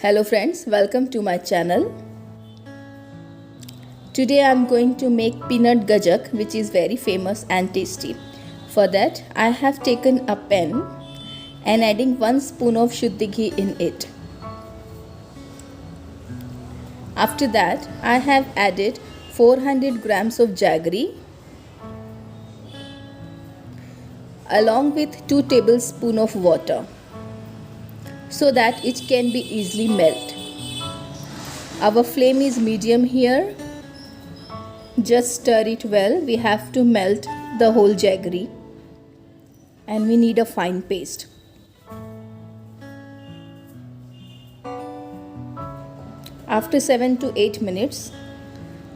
Hello friends, welcome to my channel. Today I am going to make peanut gajak, which is very famous and tasty. For that I have taken a pan and adding 1 spoon of shuddhi ghee in it. After that I have added 400 grams of jaggery along with 2 tablespoons of water so that it can be easily melt. Our flame is medium here. Just stir it well. We have to melt the whole jaggery and we need a fine paste. After 7 to 8 minutes,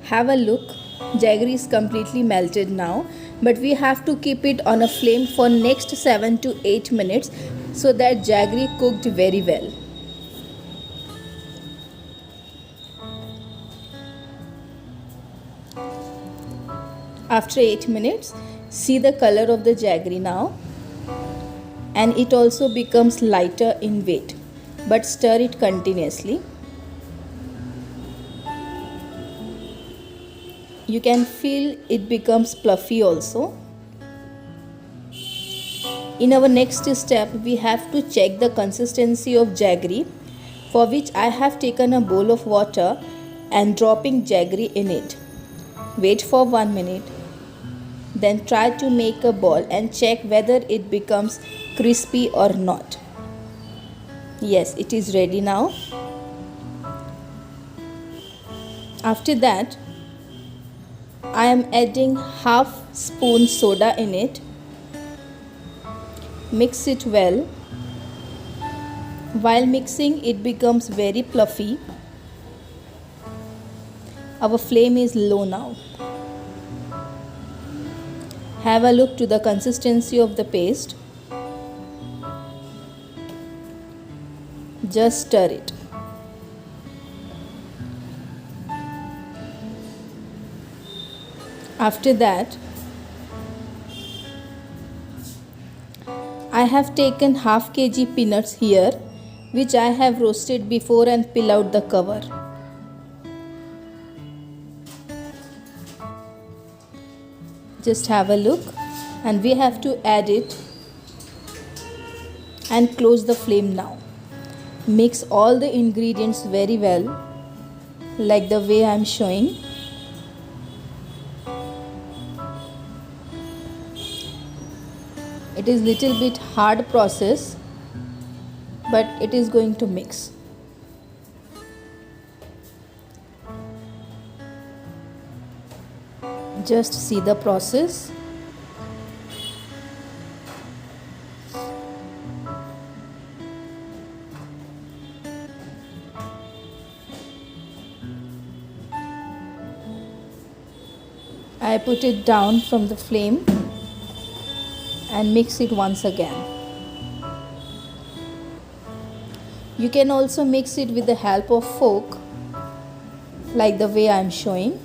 have a look. Jaggery is completely melted now, but we have to keep it on a flame for next 7 to 8 minutes so that jaggery cooked very well. After 8 minutes, see the color of the jaggery now, and it also becomes lighter in weight, but stir it continuously. You can feel it becomes fluffy also. In our next step, we have to check the consistency of jaggery, for which I have taken a bowl of water and dropping jaggery in it. Wait for 1 minute. Then try to make a ball and check whether it becomes crispy or not. Yes, it is ready now. After that, I am adding half spoon soda in it. Mix it well. While mixing, it becomes very fluffy. Our flame is low now. Have a look to the consistency of the paste. Just stir it. After that, I have taken half kg peanuts here, which I have roasted before and peel out the cover. Just have a look, and we have to add it and close the flame now. Mix all the ingredients very well, like the way I am showing. It is little bit hard process, but it is going to mix. Just see the process. I put it down from the flame and mix it once again. You can also mix it with the help of fork, like the way I am showing.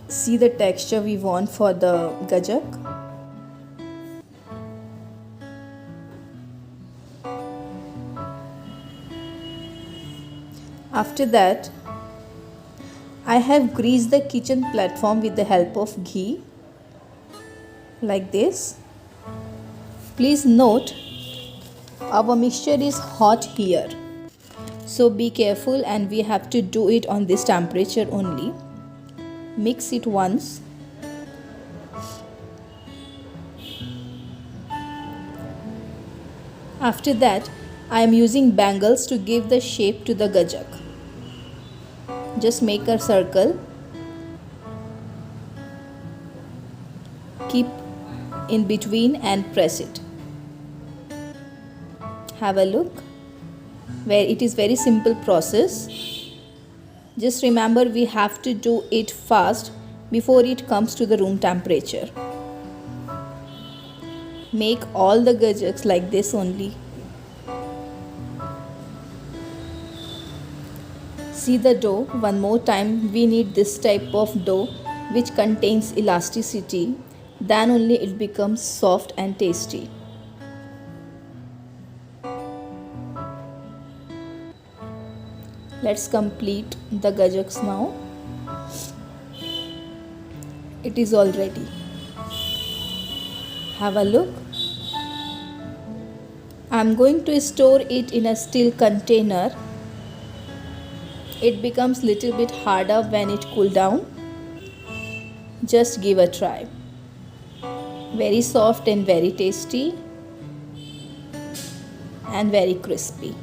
See the texture we want for the gajak. After that, I have greased the kitchen platform with the help of ghee, like this. Please note, our mixture is hot here, so be careful, and we have to do it on this temperature only. Mix it once. After that, I am using bangles to give the shape to the gajak. Just make a circle. Keep in between and press it. Have a look. Where it is very simple process. Just remember, we have to do it fast before it comes to the room temperature. Make all the gajaks like this only. See the dough. One more time, we need this type of dough which contains elasticity, then only it becomes soft and tasty. Let's complete the gajaks now. It is all ready. Have a look. I am going to store it in a steel container. It becomes little bit harder when it cool down. Just give a try. Very soft and very tasty and very crispy.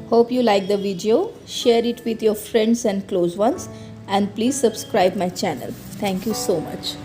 Hope you like the video. Share it with your friends and close ones, and please subscribe my channel. Thank you so much.